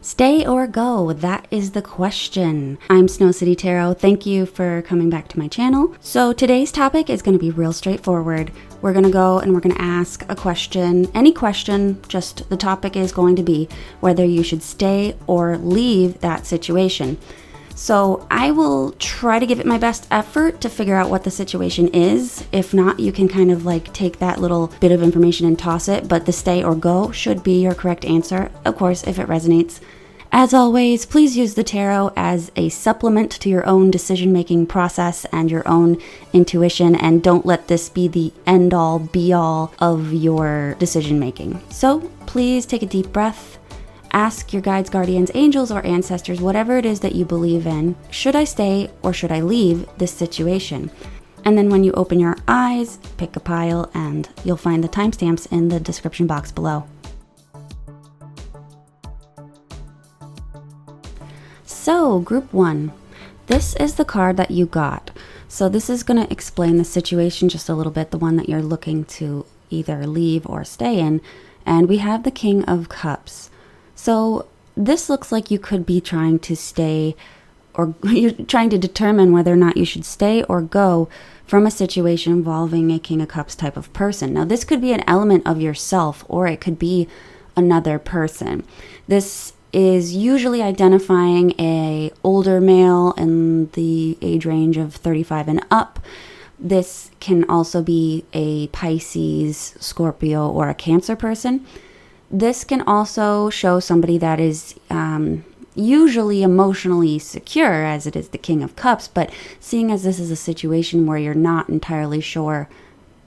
Stay or go? That is the question. I'm Snow City Tarot. Thank you for coming back to my channel. So today's topic is going to be real straightforward. We're going to go and we're going to ask a question, any question, just the topic is going to be whether you should stay or leave that situation. So I will try to give it my best effort to figure out what the situation is. If not, you can kind of like take that little bit of information and toss it, but the stay or go should be your correct answer, of course, if it resonates. As always, please use the tarot as a supplement to your own decision-making process and your own intuition, and don't let this be the end-all, be-all of your decision-making. So please take a deep breath. Ask your guides, guardians, angels, or ancestors, whatever it is that you believe in, should I stay or should I leave this situation? And then when you open your eyes, pick a pile and you'll find the timestamps in the description box below. So, group 1. This is the card that you got. So this is going to explain the situation just a little bit, the one that you're looking to either leave or stay in. And we have the King of Cups. So this looks like you could be trying to stay, or you're trying to determine whether or not you should stay or go from a situation involving a King of Cups type of person. Now this could be an element of yourself, or it could be another person. This is usually identifying a older male in the age range of 35 and up. This can also be a Pisces, Scorpio, or a Cancer person. This can also show somebody that is usually emotionally secure, as it is the King of Cups, but seeing as this is a situation where you're not entirely sure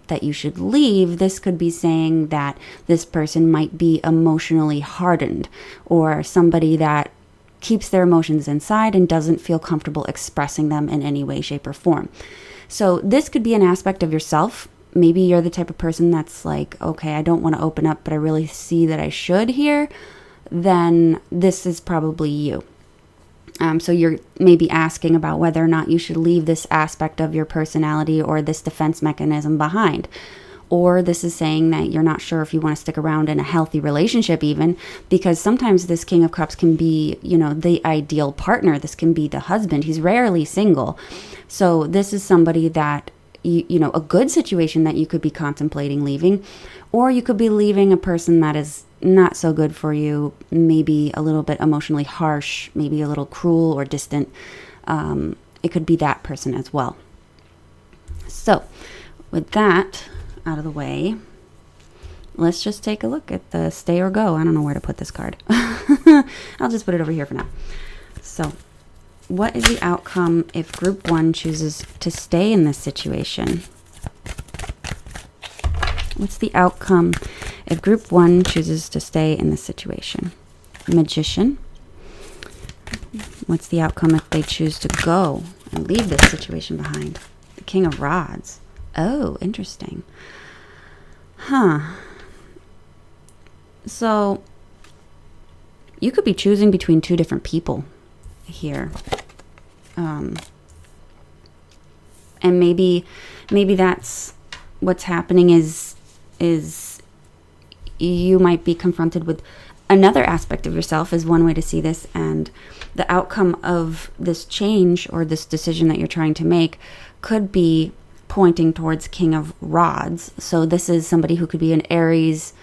that you should leave, this could be saying that this person might be emotionally hardened, or somebody that keeps their emotions inside and doesn't feel comfortable expressing them in any way, shape, or form. So this could be an aspect of yourself. Maybe you're the type of person that's like, okay, I don't want to open up, but I really see that I should here. Then this is probably you. So you're maybe asking about whether or not you should leave this aspect of your personality or this defense mechanism behind. Or this is saying that you're not sure if you want to stick around in a healthy relationship even, because sometimes this King of Cups can be, the ideal partner. This can be the husband. He's rarely single. So this is somebody that a good situation that you could be contemplating leaving, or you could be leaving a person that is not so good for you, maybe a little bit emotionally harsh, maybe a little cruel or distant. It could be that person as well. So with that out of the way, let's just take a look at the stay or go. I don't know where to put this card. I'll just put it over here for now. So what is the outcome if group 1 chooses to stay in this situation? What's the outcome if group 1 chooses to stay in this situation? Magician. What's the outcome if they choose to go and leave this situation behind? The King of Rods. Oh, interesting. So you could be choosing between 2 different people here. And maybe that's what's happening is you might be confronted with another aspect of yourself, is one way to see this, and the outcome of this change or this decision that you're trying to make could be pointing towards King of Rods. So this is somebody who could be an Aries,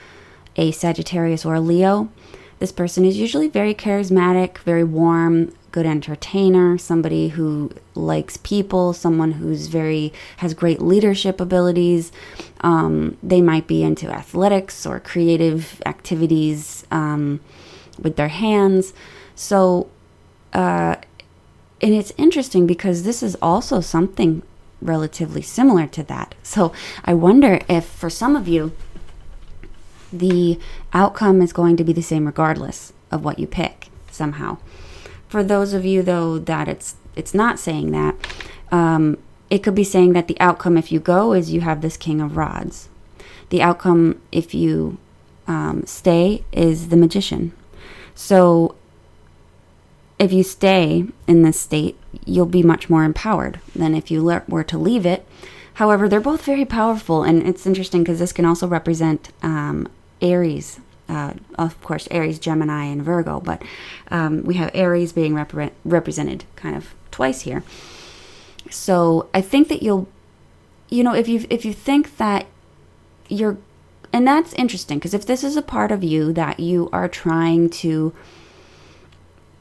a Sagittarius, or a Leo. This person is usually very charismatic, very warm, good entertainer, somebody who likes people, someone who's has great leadership abilities. They might be into athletics or creative activities with their hands. So, and it's interesting because this is also something relatively similar to that. So I wonder if for some of you, the outcome is going to be the same regardless of what you pick somehow. For those of you, though, that it's not saying that, it could be saying that the outcome if you go is you have this King of Rods. The outcome if you stay is the Magician. So if you stay in this state, you'll be much more empowered than if you were to leave it. However, they're both very powerful, and it's interesting because this can also represent Aries Of course, Aries, Gemini, and Virgo, but we have Aries being represented kind of twice here. So I think that if you think that you're, and that's interesting, because if this is a part of you that you are trying to,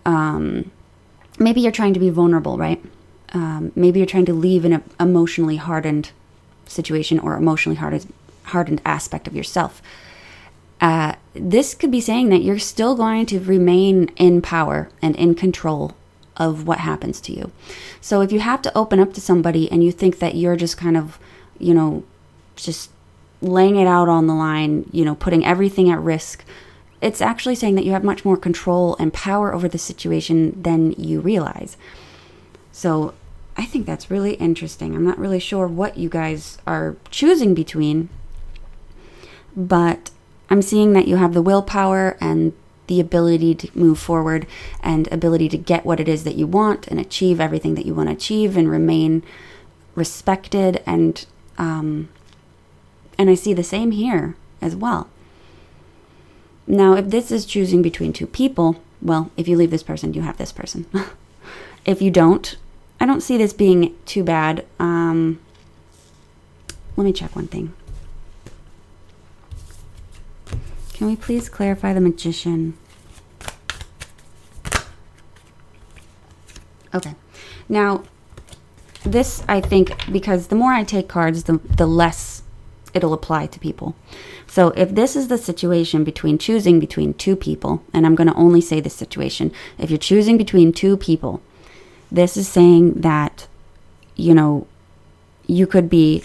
maybe you're trying to be vulnerable, right? Maybe you're trying to leave an emotionally hardened situation or emotionally hardened aspect of yourself. This could be saying that you're still going to remain in power and in control of what happens to you. So if you have to open up to somebody and you think that you're just kind of, just laying it out on the line, putting everything at risk, it's actually saying that you have much more control and power over the situation than you realize. So I think that's really interesting. I'm not really sure what you guys are choosing between, but I'm seeing that you have the willpower and the ability to move forward and ability to get what it is that you want and achieve everything that you want to achieve and remain respected. And I see the same here as well. Now, if this is choosing between two people, well, if you leave this person, you have this person. If you don't, I don't see this being too bad. Let me check one thing. Can we please clarify the Magician? Okay. Now, this, I think, because the more I take cards, the less it'll apply to people. So if this is the situation choosing between two people, and I'm going to only say this situation, if you're choosing between two people, this is saying that, you could be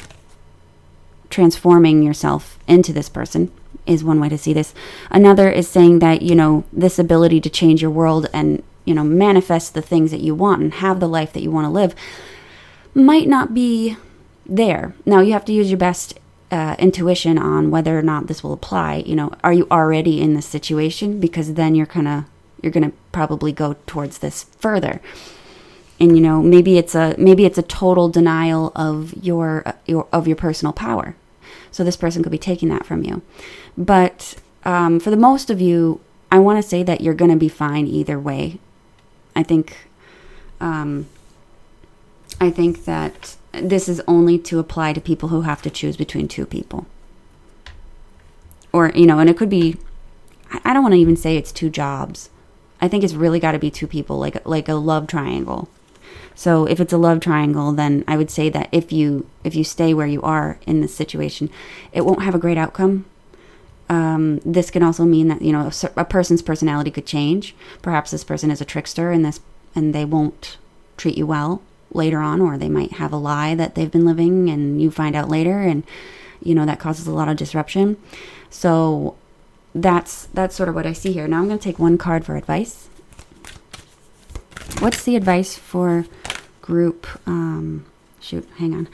transforming yourself into this person, is one way to see this. Another is saying that, this ability to change your world and, manifest the things that you want and have the life that you want to live might not be there. Now, you have to use your best intuition on whether or not this will apply. Are you already in this situation? Because then you're gonna probably go towards this further. And maybe it's a total denial of your personal power. So this person could be taking that from you. But for the most of you, I want to say that you're going to be fine either way. I think that this is only to apply to people who have to choose between two people. Or, and it could be, I don't want to even say it's two jobs. I think it's really got to be two people, like a love triangle. So if it's a love triangle, then I would say that if you stay where you are in this situation, it won't have a great outcome. This can also mean that, a person's personality could change. Perhaps this person is a trickster and they won't treat you well later on, or they might have a lie that they've been living and you find out later, and that causes a lot of disruption. So that's sort of what I see here. Now I'm going to take one card for advice. What's the advice for group? Shoot, hang on.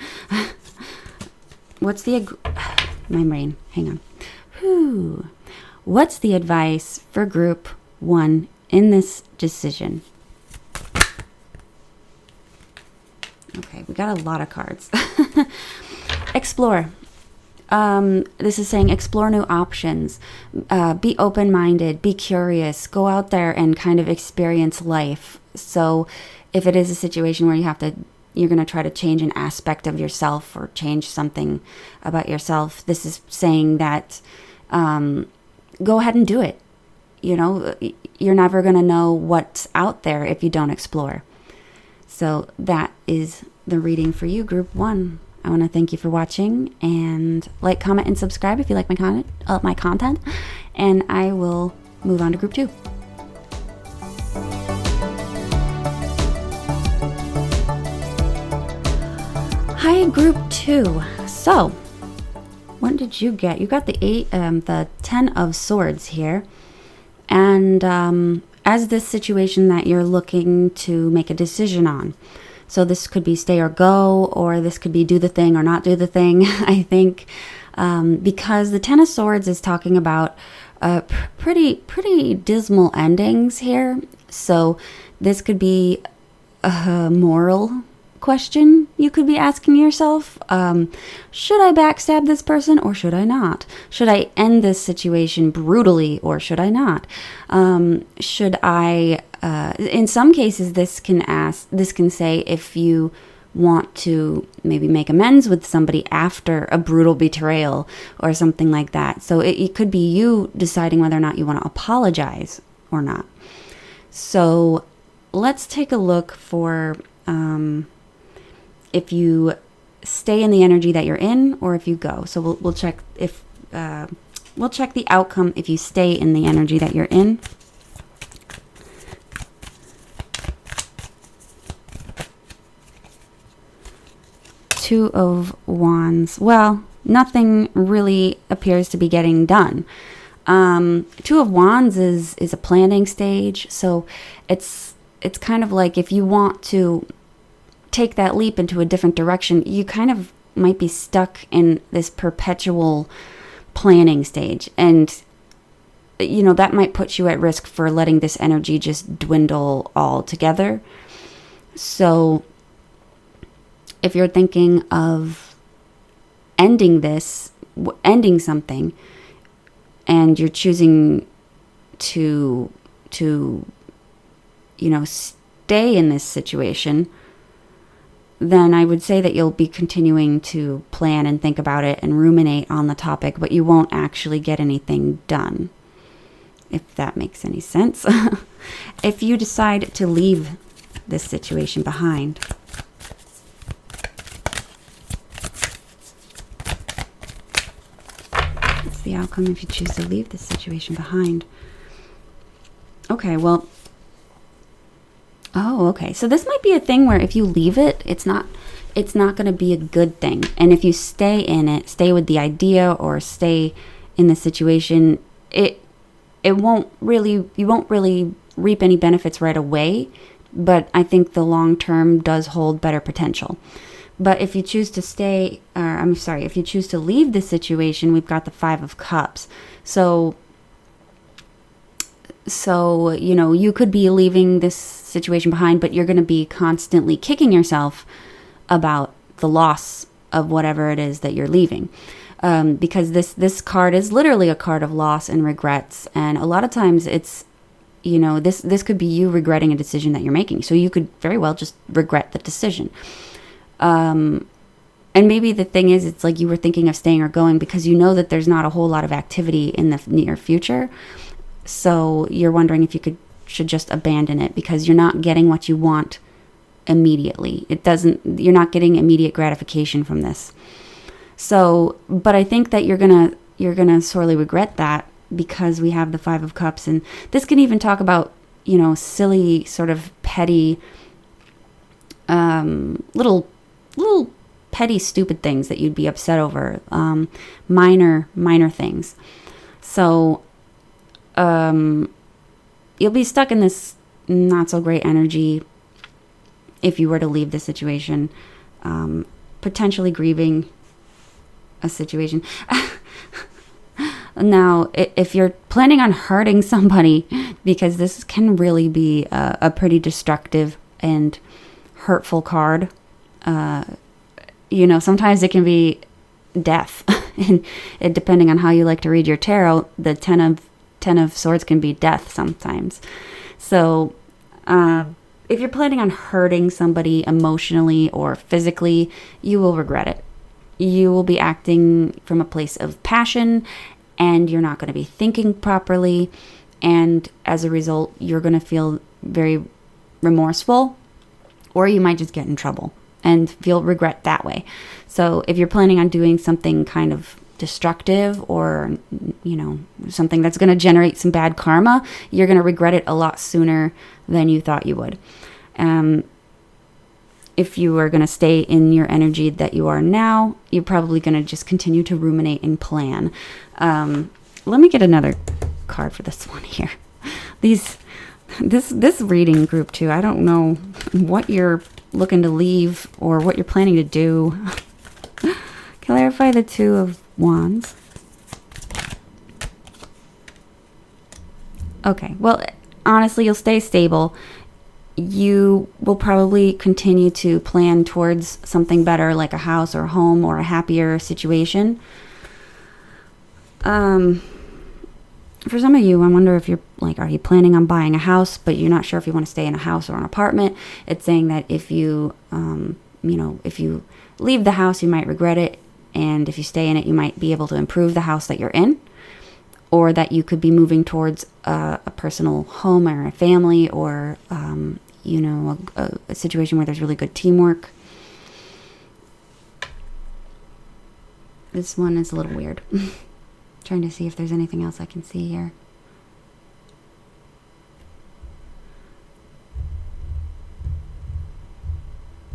My brain, hang on. Whew. What's the advice for group 1 in this decision? Okay, we got a lot of cards. Explore. This is saying explore new options. Be open-minded. Be curious. Go out there and kind of experience life. So if it is a situation where you're going to try to change an aspect of yourself or change something about yourself, this is saying that go ahead and do it. You're never going to know what's out there if you don't explore. So that is the reading for you, Group 1. I want to thank you for watching, and like, comment, and subscribe if you like my content, and I will move on to Group 2. Hi, Group 2. So, what did you get? You got the 10 of Swords here, and as this situation that you're looking to make a decision on. So this could be stay or go, or this could be do the thing or not do the thing, I think, because the 10 of Swords is talking about pretty dismal endings here. So this could be moral question you could be asking yourself. Should I backstab this person or should I not? Should I end this situation brutally or should I not? Should I, in some cases, this can say if you want to maybe make amends with somebody after a brutal betrayal or something like that. So it could be you deciding whether or not you want to apologize or not. So let's take a look for if you stay in the energy that you're in or if you go. So we'll check if we'll check the outcome if you stay in the energy that you're in. Two of Wands. Well, nothing really appears to be getting done. Two of Wands is a planning stage, so it's kind of like if you want to take that leap into a different direction, you kind of might be stuck in this perpetual planning stage, and that might put you at risk for letting this energy just dwindle altogether. So if you're thinking of ending something, and you're choosing to stay in this situation, then I would say that you'll be continuing to plan and think about it and ruminate on the topic, but you won't actually get anything done, if that makes any sense. If you decide to leave this situation behind, what's the outcome if you choose to leave this situation behind? Okay, well, okay. So this might be a thing where if you leave it, it's not going to be a good thing. And if you stay in it, stay with the idea or stay in the situation, you won't really reap any benefits right away, but I think the long term does hold better potential. But if you choose to if you choose to leave the situation, we've got the Five of Cups. So you could be leaving this situation behind, but you're going to be constantly kicking yourself about the loss of whatever it is that you're leaving. Because this card is literally a card of loss and regrets. And a lot of times it's, this could be you regretting a decision that you're making. So you could very well just regret the decision. And maybe the thing is, it's like you were thinking of staying or going because you know that there's not a whole lot of activity in the near future. So you're wondering if you should just abandon it because you're not getting what you want immediately. You're not getting immediate gratification from this. So, but I think that you're gonna sorely regret that because we have the Five of Cups, and this can even talk about, silly sort of petty, little petty stupid things that you'd be upset over, minor things. So, you'll be stuck in this not so great energy if you were to leave the situation, potentially grieving a situation. Now, if you're planning on hurting somebody, because this can really be a pretty destructive and hurtful card, sometimes it can be death. And depending on how you like to read your tarot, the Ten of Swords can be death sometimes. So if you're planning on hurting somebody emotionally or physically, you will regret it. You will be acting from a place of passion, and you're not going to be thinking properly. And as a result, you're going to feel very remorseful, or you might just get in trouble and feel regret that way. So if you're planning on doing something kind of destructive or, something that's going to generate some bad karma, you're going to regret it a lot sooner than you thought you would. If you are going to stay in your energy that you are now, you're probably going to just continue to ruminate and plan. Let me get another card for this one here. This reading group too, I don't know what you're looking to leave or what you're planning to do. Clarify the Two of Wands. Okay, well, honestly, you'll stay stable. you will probably continue to plan towards something better, like a house or a home or a happier situation. For some of you, I wonder if you're like, are you planning on buying a house, but you're not sure if you want to stay in a house or an apartment? It's saying that if you, if you leave the house, you might regret it. And if you stay in it, you might be able to improve the house that you're in. Or that you could be moving towards a personal home or a family, or, a situation where there's really good teamwork. This one is a little weird. Trying to see if there's anything else I can see here.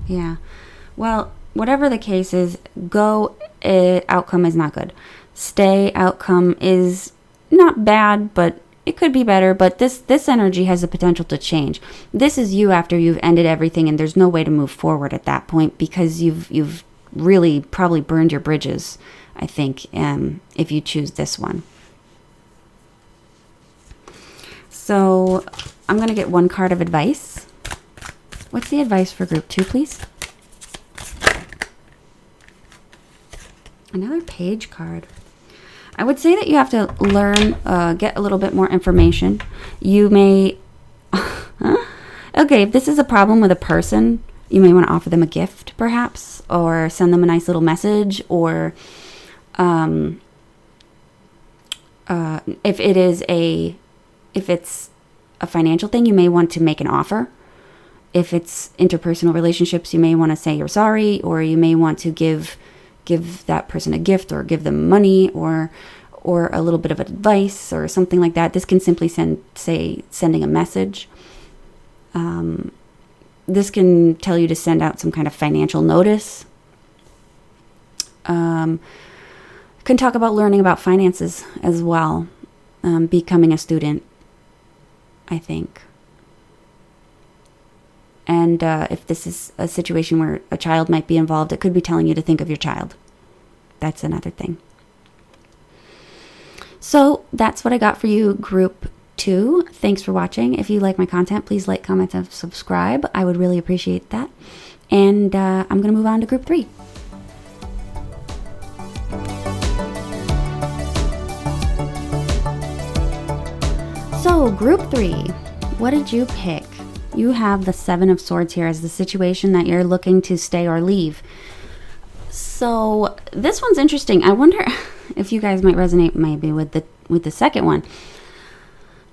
Yeah. Well, whatever the case is, go, outcome is not good. Stay, outcome is not bad, but it could be better. But this energy has the potential to change. This is you after you've ended everything, and there's no way to move forward at that point, because you've really probably burned your bridges, I think, if you choose this one. So I'm going to get one card of advice. What's the advice for group 2, please? Another page card. I would say that you have to learn, get a little bit more information. You may, okay, if this is a problem with a person, you may want to offer them a gift, perhaps, or send them a nice little message, or if it's a financial thing, you may want to make an offer. If it's interpersonal relationships, you may want to say you're sorry, or you may want to give that person a gift, or give them money, or a little bit of advice, or something like that. This can simply sending a message. This can tell you to send out some kind of financial notice. Can talk about learning about finances as well. Becoming a student, I think. And if this is a situation where a child might be involved, it could be telling you to think of your child. That's another thing. So that's what I got for you, group 2. Thanks for watching. If you like my content, please like, comment, and subscribe. I would really appreciate that. And I'm going to move on to group 3. So group 3, what did you pick? You have the 7 of Swords here as the situation that you're looking to stay or leave. So this one's interesting. I wonder if you guys might resonate maybe with the second one.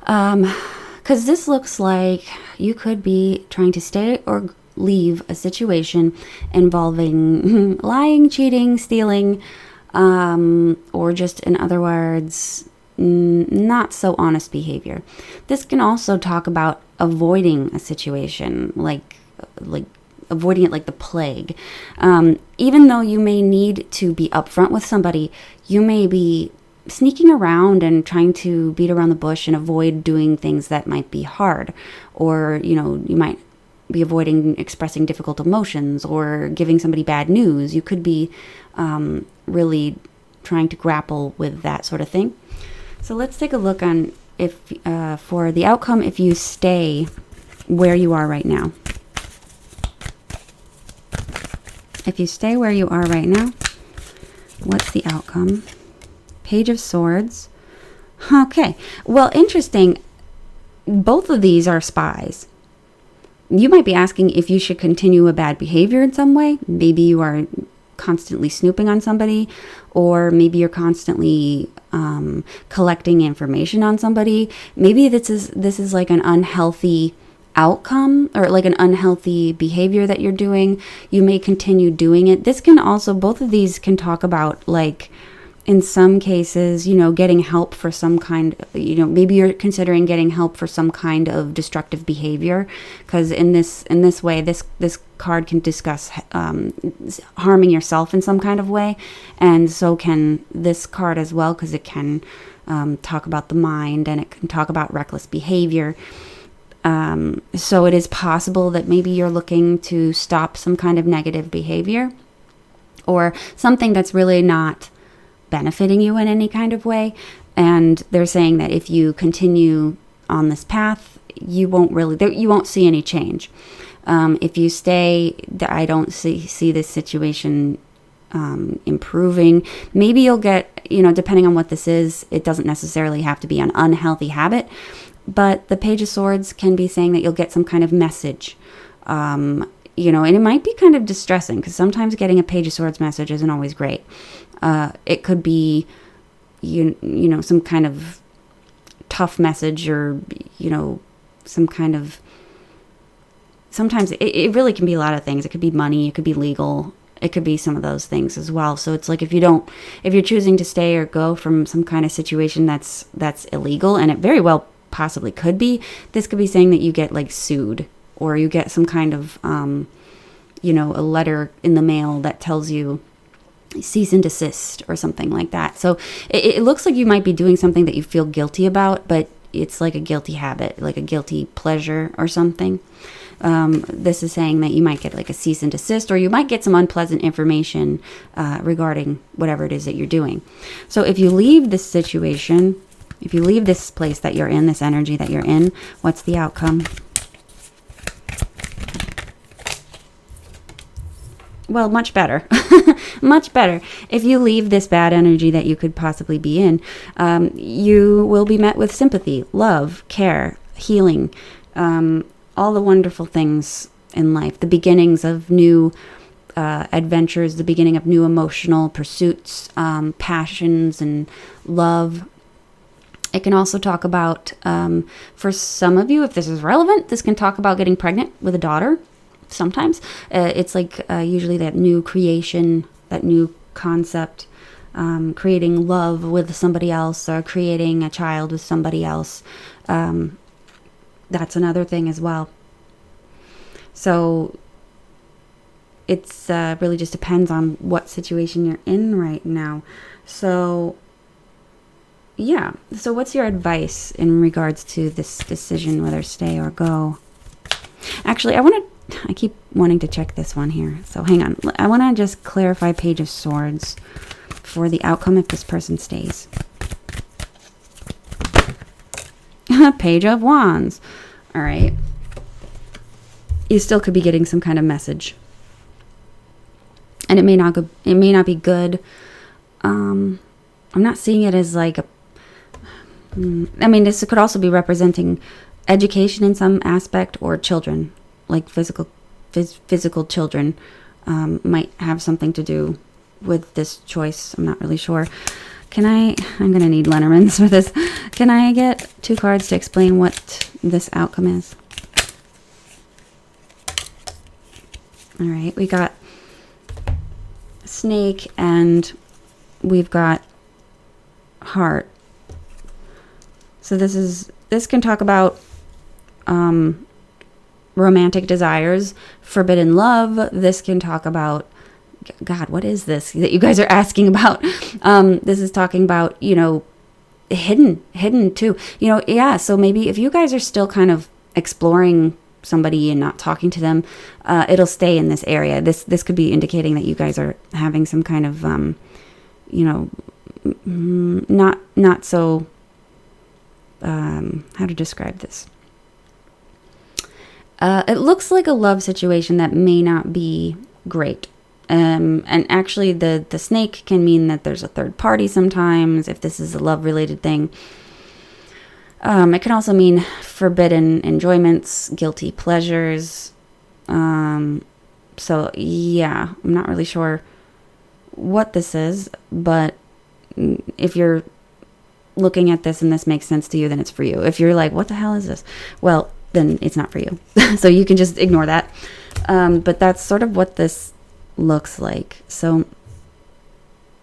Because this looks like you could be trying to stay or leave a situation involving lying, cheating, stealing, or just, in other words, not so honest behavior. This can also talk about avoiding a situation, like avoiding it like the plague. Even though you may need to be upfront with somebody, you may be sneaking around and trying to beat around the bush and avoid doing things that might be hard. Or, you might be avoiding expressing difficult emotions or giving somebody bad news. You could be really trying to grapple with that sort of thing. So let's take a look on if for the outcome if you stay where you are right now. If you stay where you are right now, what's the outcome? Page of Swords. Okay, well, interesting. Both of these are spies. You might be asking if you should continue a bad behavior in some way. Maybe you are constantly snooping on somebody, or maybe you're constantly collecting information on somebody. Maybe this is like an unhealthy outcome, or like an unhealthy behavior that you're doing. You may continue doing it. This can also, both of these can talk about, like, in some cases, getting help for some kind, maybe you're considering getting help for some kind of destructive behavior, because in this way, this card can discuss harming yourself in some kind of way, and so can this card as well, because it can talk about the mind, and it can talk about reckless behavior. So it is possible that maybe you're looking to stop some kind of negative behavior, or something that's really not benefiting you in any kind of way. And they're saying that if you continue on this path, you won't see any change. If you stay, I don't see this situation improving. Maybe you'll get, depending on what this is, it doesn't necessarily have to be an unhealthy habit, but the Page of Swords can be saying that you'll get some kind of message, and it might be kind of distressing, because sometimes getting a Page of Swords message isn't always great. It could be, some kind of tough message, or, some kind of, sometimes it really can be a lot of things. It could be money, it could be legal, it could be some of those things as well. So it's like, if you're choosing to stay or go from some kind of situation that's illegal, and it very well possibly could be, this could be saying that you get like sued, or you get some kind of, a letter in the mail that tells you cease and desist or something like that. So it looks like you might be doing something that you feel guilty about, but it's like a guilty habit, like a guilty pleasure or something. This is saying that you might get like a cease and desist, or you might get some unpleasant information regarding whatever it is that you're doing. So if you leave this situation, if you leave this place that you're in, this energy that you're in, what's the outcome? Well, much better. Much better. If you leave this bad energy that you could possibly be in, you will be met with sympathy, love, care, healing, all the wonderful things in life, the beginnings of new adventures, the beginning of new emotional pursuits, passions, and love. It can also talk about, for some of you, if this is relevant, this can talk about getting pregnant with a daughter. Sometimes it's like usually that new creation, that new concept, creating love with somebody else, or creating a child with somebody else. That's another thing as well. So it's really just depends on what situation you're in right now. So yeah. So what's your advice in regards to this decision, whether stay or go? Actually, I keep wanting to check this one here. So hang on. I want to just clarify Page of Swords for the outcome if this person stays. Page of Wands. All right. You still could be getting some kind of message, and it may not be good. I'm not seeing it as like this could also be representing education in some aspect, or children, like physical children, might have something to do with this choice. I'm not really sure. I'm going to need Lenormands for this. Can I get 2 cards to explain what this outcome is? All right, we got snake and we've got heart. So this can talk about romantic desires, forbidden love. This can talk about, God, what is this that you guys are asking about? This is talking about, hidden too. So maybe if you guys are still kind of exploring somebody and not talking to them, it'll stay in this area. This could be indicating that you guys are having some kind of, not so, how to describe this? It looks like a love situation that may not be great. And actually the snake can mean that there's a third party sometimes, if this is a love related thing. It can also mean forbidden enjoyments, guilty pleasures. So yeah, I'm not really sure what this is, but if you're looking at this and this makes sense to you, then it's for you. If you're like, what the hell is this? Well, then it's not for you. So you can just ignore that. But that's sort of what this looks like. So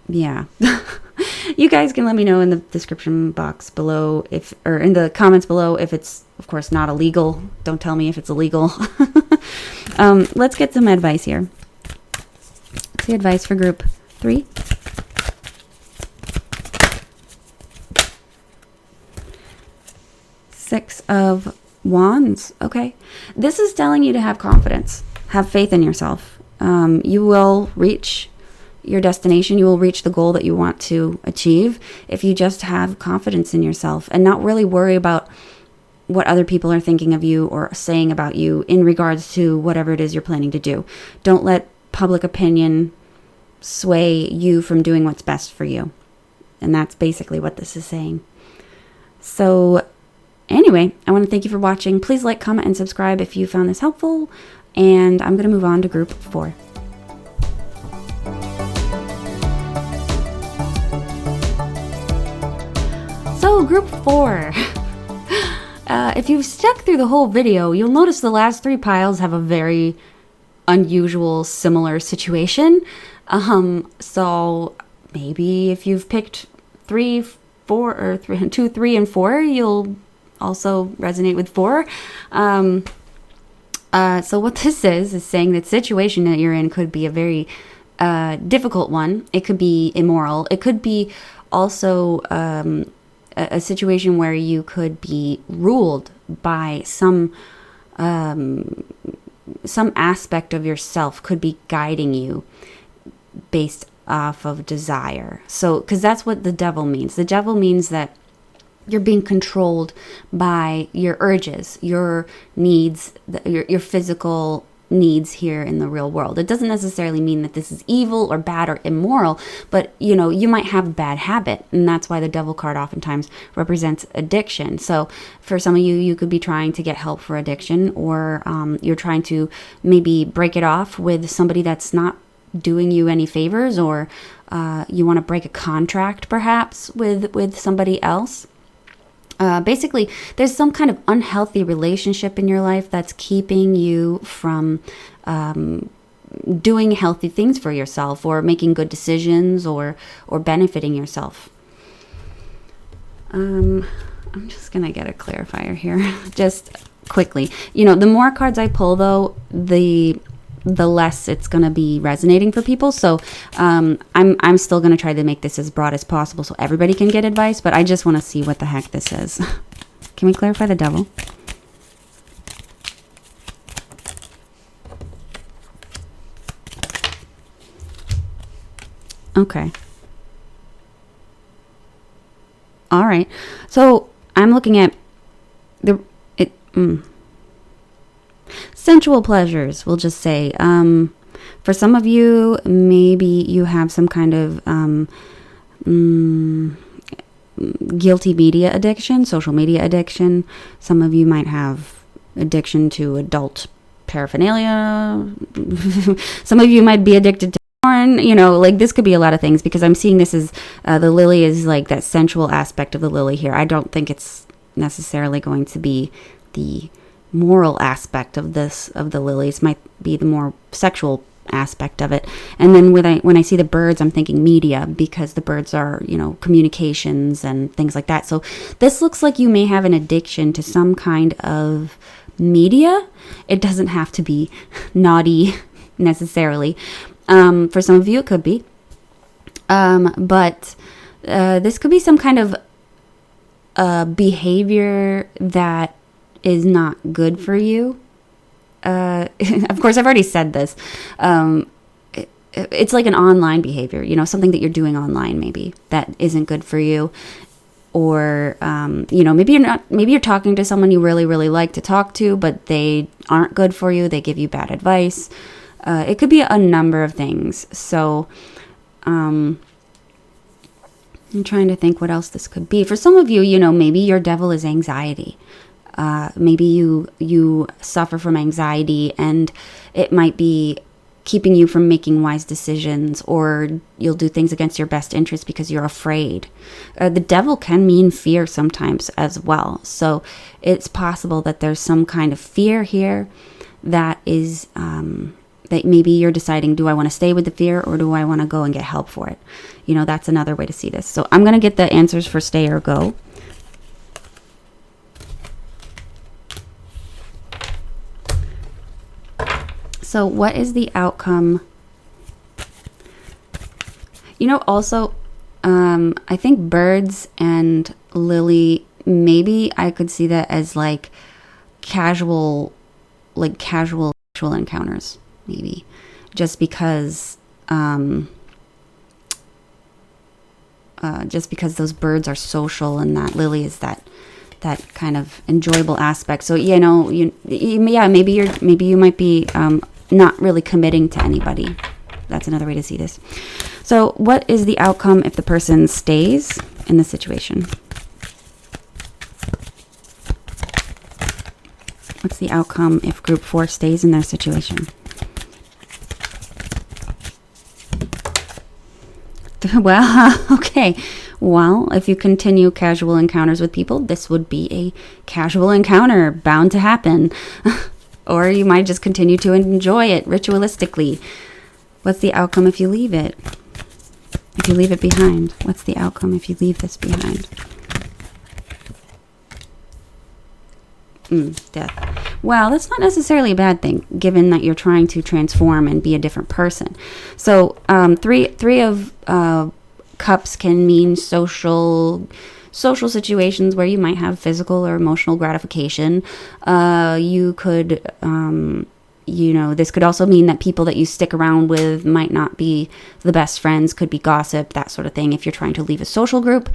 yeah. You guys can let me know in the description box below or in the comments below if it's, of course, not illegal. Don't tell me if it's illegal. Let's get some advice here. What's the advice for group 3? Six of Wands. Okay. This is telling you to have confidence. Have faith in yourself. You will reach your destination. You will reach the goal that you want to achieve if you just have confidence in yourself and not really worry about what other people are thinking of you or saying about you in regards to whatever it is you're planning to do. Don't let public opinion sway you from doing what's best for you. And that's basically what this is saying. So anyway, I want to thank you for watching. Please like, comment, and subscribe if you found this helpful. And I'm going to move on to group 4. So group 4. If you've stuck through the whole video, you'll notice the last 3 piles have a very unusual, similar situation. So maybe if you've picked 3, 4, or 2, 3, and 4, you'll also resonate with 4. So what this is saying that situation that you're in could be a very difficult one. It could be immoral. It could be also a situation where you could be ruled by some aspect of yourself could be guiding you based off of desire. So, because that's what the devil means. The devil means that you're being controlled by your urges, your needs, your physical needs here in the real world. It doesn't necessarily mean that this is evil or bad or immoral, but you might have a bad habit, and that's why the devil card oftentimes represents addiction. So for some of you, you could be trying to get help for addiction, or you're trying to maybe break it off with somebody that's not doing you any favors, or you want to break a contract perhaps with somebody else. Basically, there's some kind of unhealthy relationship in your life that's keeping you from doing healthy things for yourself, or making good decisions, or benefiting yourself. I'm just going to get a clarifier here just quickly. The more cards I pull, though, the less it's going to be resonating for people. So I'm still going to try to make this as broad as possible so everybody can get advice, but I just want to see what the heck this is. Can we clarify the devil? Okay. All right. So I'm looking at sensual pleasures, we'll just say. For some of you, maybe you have some kind of guilty media addiction, social media addiction. Some of you might have addiction to adult paraphernalia. Some of you might be addicted to porn. This could be a lot of things, because I'm seeing this as the lily is like that sensual aspect of the lily here. I don't think it's necessarily going to be the moral aspect of the lilies. Might be the more sexual aspect of it. And then when I see the birds, I'm thinking media, because the birds are communications and things like that. So this looks like you may have an addiction to some kind of media. It doesn't have to be naughty necessarily. For some of you it could be, but this could be some kind of behavior that is not good for you. Of course, I've already said this. It's like an online behavior, something that you're doing online maybe that isn't good for you. Or, maybe you're talking to someone you really, really like to talk to, but they aren't good for you. They give you bad advice. It could be a number of things. So, I'm trying to think what else this could be. For some of you, maybe your devil is anxiety. Maybe you suffer from anxiety, and it might be keeping you from making wise decisions, or you'll do things against your best interest because you're afraid. The devil can mean fear sometimes as well. So it's possible that there's some kind of fear here that is that maybe you're deciding, do I want to stay with the fear, or do I want to go and get help for it? That's another way to see this. So I'm going to get the answers for stay or go. So what is the outcome? Also, I think birds and lily, maybe I could see that as casual sexual encounters, maybe. Just because those birds are social, and that lily is that that kind of enjoyable aspect. So, maybe you might be not really committing to anybody. That's another way to see this. So what is the outcome if the person stays in the situation? What's the outcome if group 4 stays in their situation? Well, okay. Well, if you continue casual encounters with people, this would be a casual encounter bound to happen. Or you might just continue to enjoy it ritualistically. What's the outcome if you leave it? If you leave it behind? What's the outcome if you leave this behind? Death. Well, that's not necessarily a bad thing, given that you're trying to transform and be a different person. So, three of cups can mean social situations where you might have physical or emotional gratification. You could, this could also mean that people that you stick around with might not be the best friends, could be gossip, that sort of thing, if you're trying to leave a social group.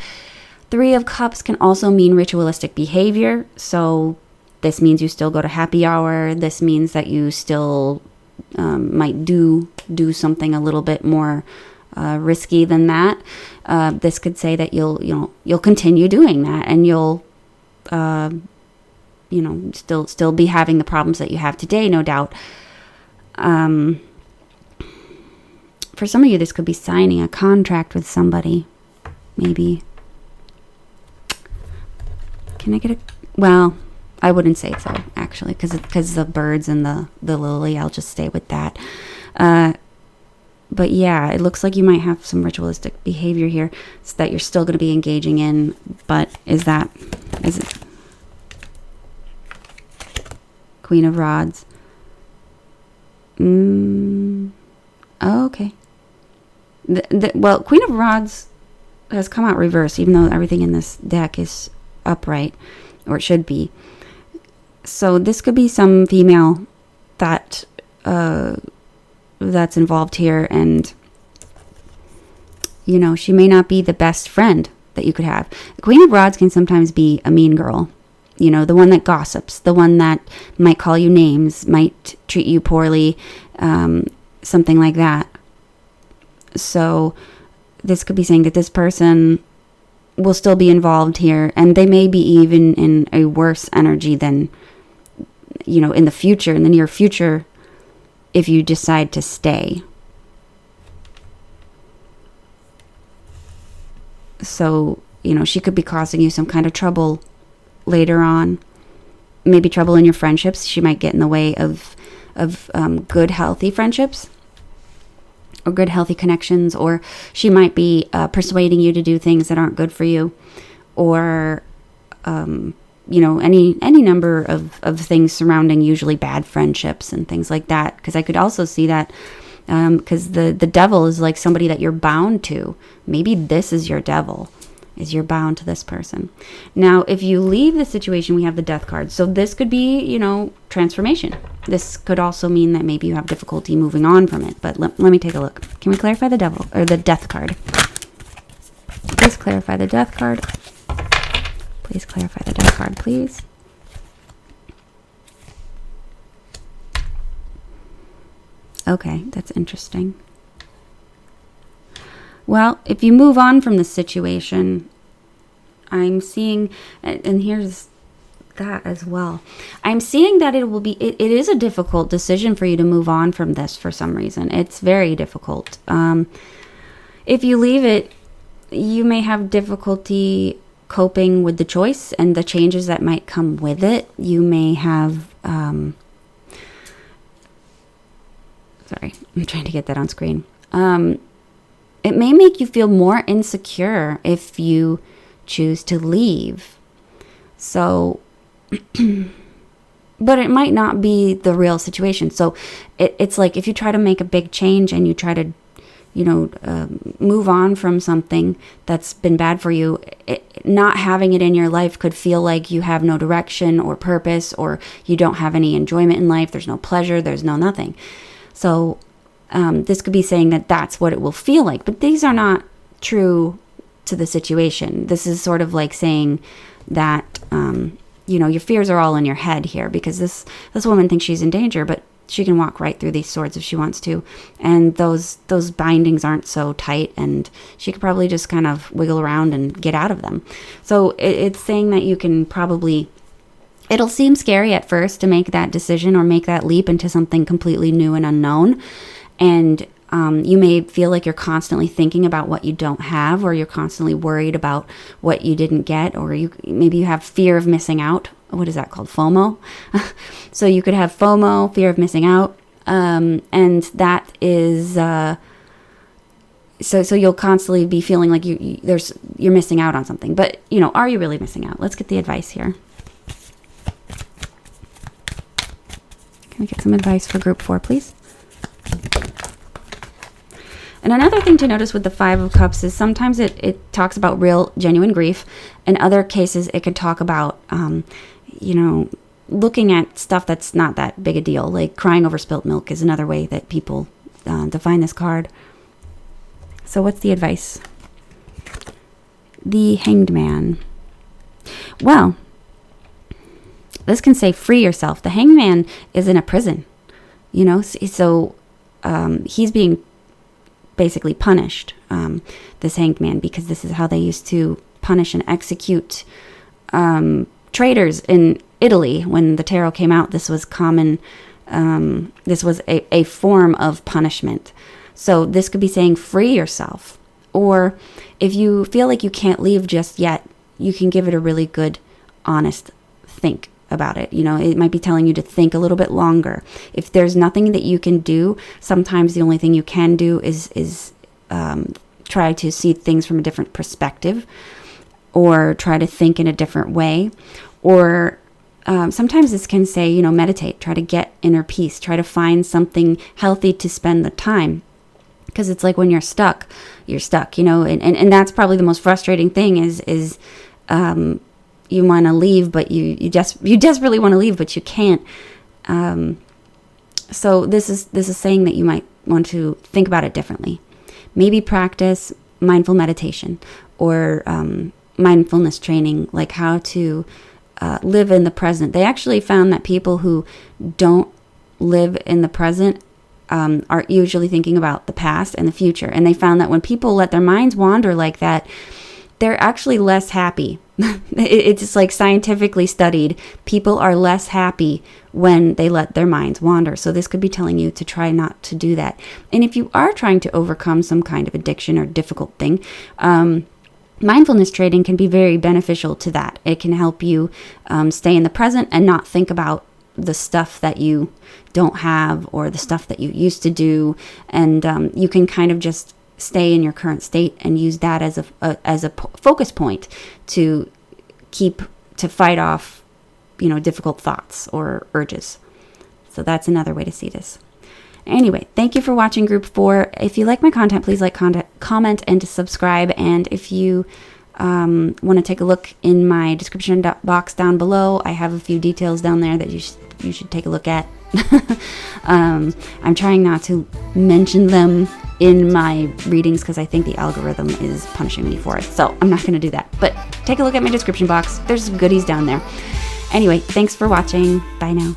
3 of Cups can also mean ritualistic behavior. So this means you still go to happy hour. This means that you still might do something a little bit more risky than that. This could say that you'll continue doing that, and you'll still be having the problems that you have today, no doubt. For some of you, this could be signing a contract with somebody, maybe. Can I get a... Well, I wouldn't say so, actually, because the birds and the lily, I'll just stay with that. But yeah, it looks like you might have some ritualistic behavior here that you're still going to be engaging in, but is it Queen of Rods? Okay. Well, Queen of Rods has come out reversed, even though everything in this deck is upright, or it should be. So this could be some female that's involved here, and she may not be the best friend that you could have. The Queen of Rods can sometimes be a mean girl, the one that gossips, the one that might call you names, might treat you poorly, something like that. So this could be saying that this person will still be involved here, and they may be even in a worse energy than in the future, in the near future, if you decide to stay. So, she could be causing you some kind of trouble later on. Maybe trouble in your friendships. She might get in the way of good, healthy friendships, or good, healthy connections. Or she might be persuading you to do things that aren't good for you, or any number of things surrounding usually bad friendships and things like that. Because I could also see that because the devil is like somebody that you're bound to. Maybe this is your devil, is you're bound to this person. Now, if you leave the situation, we have the Death card. So this could be, transformation. This could also mean that maybe you have difficulty moving on from it. But let me take a look. Can we clarify the devil, or the Death card? Please clarify the Death card. Please clarify the Death card, please. Okay, that's interesting. Well, if you move on from the situation, I'm seeing, and here's that as well. I'm seeing that it is a difficult decision for you to move on from this for some reason. It's very difficult. If you leave it, you may have difficulty coping with the choice and the changes that might come with it. You may have, sorry, I'm trying to get that on screen. It may make you feel more insecure if you choose to leave. So, but it might not be the real situation. So it's like if you try to make a big change and you try to, move on from something that's been bad for you, not having it in your life could feel like you have no direction or purpose, or you don't have any enjoyment in life. There's no pleasure. There's no nothing. So this could be saying that that's what it will feel like. But these are not true to the situation. This is sort of like saying that, your fears are all in your head here, because this woman thinks she's in danger, but she can walk right through these swords if she wants to. And those bindings aren't so tight, and she could probably just kind of wiggle around and get out of them. So it's saying that you can probably, it'll seem scary at first to make that decision or make that leap into something completely new and unknown. And you may feel like you're constantly thinking about what you don't have, or you're constantly worried about what you didn't get, or maybe you have fear of missing out. What is that called? FOMO. So you could have FOMO, fear of missing out, and that is so you'll constantly be feeling like you're missing out on something. But are you really missing out? Let's get the advice here. Can we get some advice for group 4, please? And another thing to notice with the 5 of Cups is sometimes it talks about real, genuine grief. In other cases, it could talk about, looking at stuff that's not that big a deal. Like crying over spilt milk is another way that people define this card. So what's the advice? The Hanged Man. Well, this can say free yourself. The Hanged Man is in a prison, so he's being basically punished, this Hanged Man, because this is how they used to punish and execute traitors in Italy. When the tarot came out, this was common. This was a form of punishment. So this could be saying free yourself. Or if you feel like you can't leave just yet, you can give it a really good, honest think about it. It might be telling you to think a little bit longer. If there's nothing that you can do, sometimes the only thing you can do is try to see things from a different perspective, or try to think in a different way. Or sometimes this can say, meditate, try to get inner peace, try to find something healthy to spend the time. Because it's like when you're stuck, and that's probably the most frustrating thing is you want to leave, but you desperately want to leave, but you can't. So this is saying that you might want to think about it differently. Maybe practice mindful meditation or mindfulness training, like how to live in the present. They actually found that people who don't live in the present are usually thinking about the past and the future. And they found that when people let their minds wander like that, they're actually less happy. It's just like scientifically studied. People are less happy when they let their minds wander. So this could be telling you to try not to do that. And if you are trying to overcome some kind of addiction or difficult thing, mindfulness training can be very beneficial to that. It can help you stay in the present and not think about the stuff that you don't have or the stuff that you used to do. And you can kind of just stay in your current state and use that as a focus point to fight off, difficult thoughts or urges. So that's another way to see this. Anyway, thank you for watching Group 4. If you like my content, please like, comment, and to subscribe. And if you want to take a look in my description box down below, I have a few details down there that you should take a look at. I'm trying not to mention them in my readings because I think the algorithm is punishing me for it. So I'm not going to do that. But take a look at my description box. There's some goodies down there. Anyway, thanks for watching. Bye now.